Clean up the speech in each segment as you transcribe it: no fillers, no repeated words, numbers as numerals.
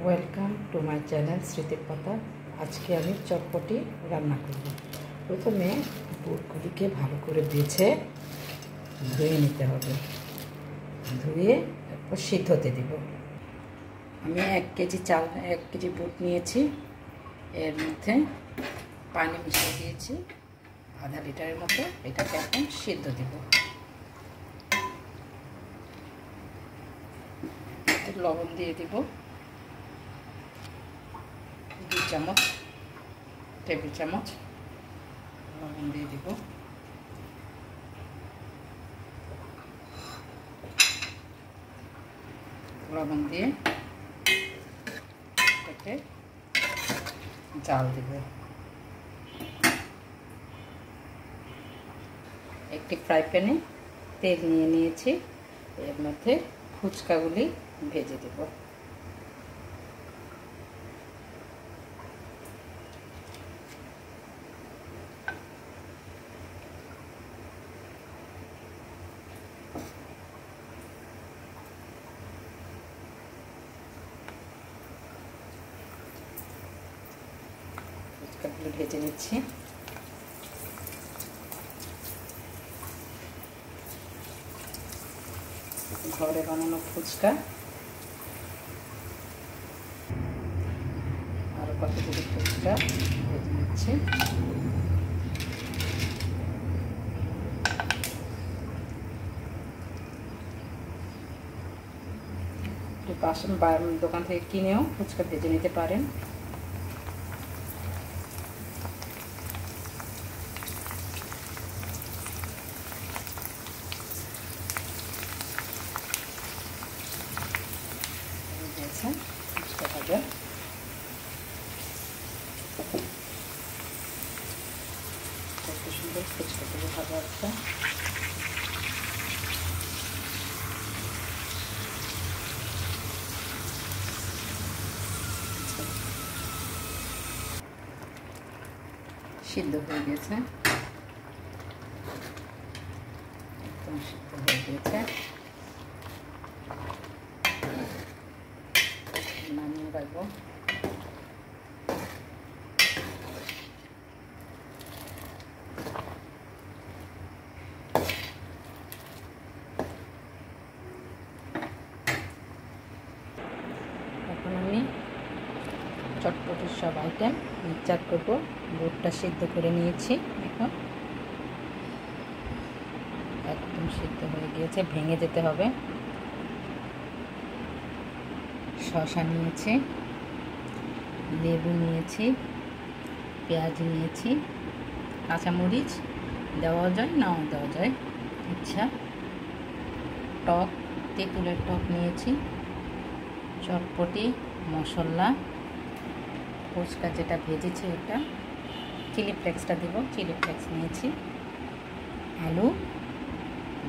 Welcome to my channel স্মৃতির পাতা। আজকে আমি চটপটি রান্না করব। প্রথমে বুটগুলিকে ভালো করে বেছে ধুয়ে নিতে হবে। ধুয়ে তারপর সিদ্ধতে দিব। আমি 1 কেজি বুট নিয়েছি। এর মধ্যে পানি মিশিয়ে দিয়েছি আধা লিটারের মতো। এটাকে এখন সিদ্ধ দিব। লবণ দিয়ে দিব 2 টেবিল চামচ লবণ দিয়ে দিব। লবণ দিয়ে এটাকে জাল দিব। একটি ফ্রাই প্যানে তেল নিয়ে নিয়েছি। এর মধ্যে ফুচকাগুলি ভেজে দেব। ফুচকাগুলি ভেজে নিচ্ছি। ঘরে বানানো ফুচকা। আরো কতগুলো ফুচকা ভেজে নিচ্ছি। পাশে দোকান থেকে কিনেও ফুচকা ভেজে নিতে পারেন। ফুচকা ভাজা কত সুন্দর ফুচকাগুলো ভাজা আছে। সিদ্ধ হয়ে গেছে, একদম সিদ্ধ হয়ে গেছে। নামিয়ে রাখবো। এখন আমি চটপটির সব আইটেম মিক্সচার করব। বুটটা সিদ্ধ করে নিয়েছি, এখন একদম সিদ্ধ হয়ে গিয়েছে, ভেঙে যেতে হবে। শসা নিয়েছি, লেবু নিয়েছি, পেঁয়াজ নিয়েছি, কাঁচামরিচ দেওয়া যায় নাও দেওয়া যায় ইচ্ছা। টক, তেঁতুলের টক নিয়েছি, চটপটি মশলা, ফুচকা যেটা ভেজেছি ওটা, চিলি ফ্লেক্সটা দেবো, চিলি ফ্লেক্স নিয়েছি, আলু,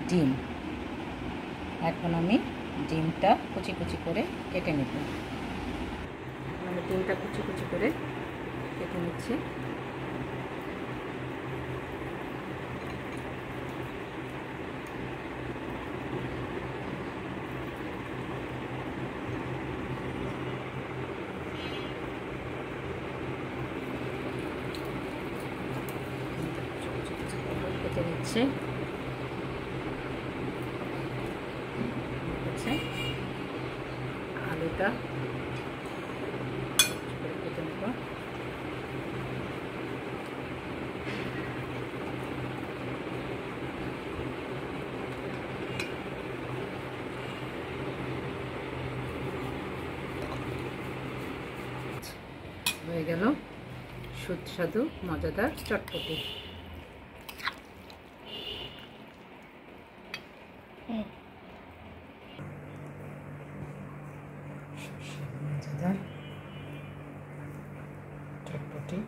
ডিম। এখন আমি ডিমটা কুচি কুচি করে কেটে নেব। আমি ডিমটা কুচি কুচি করে কেটে নিচ্ছি। কেটে নিচ্ছে আলুটা কেটে নেব। হয়ে গেল সুস্বাদু মজাদার চটপটি। মজাদার চটপটি।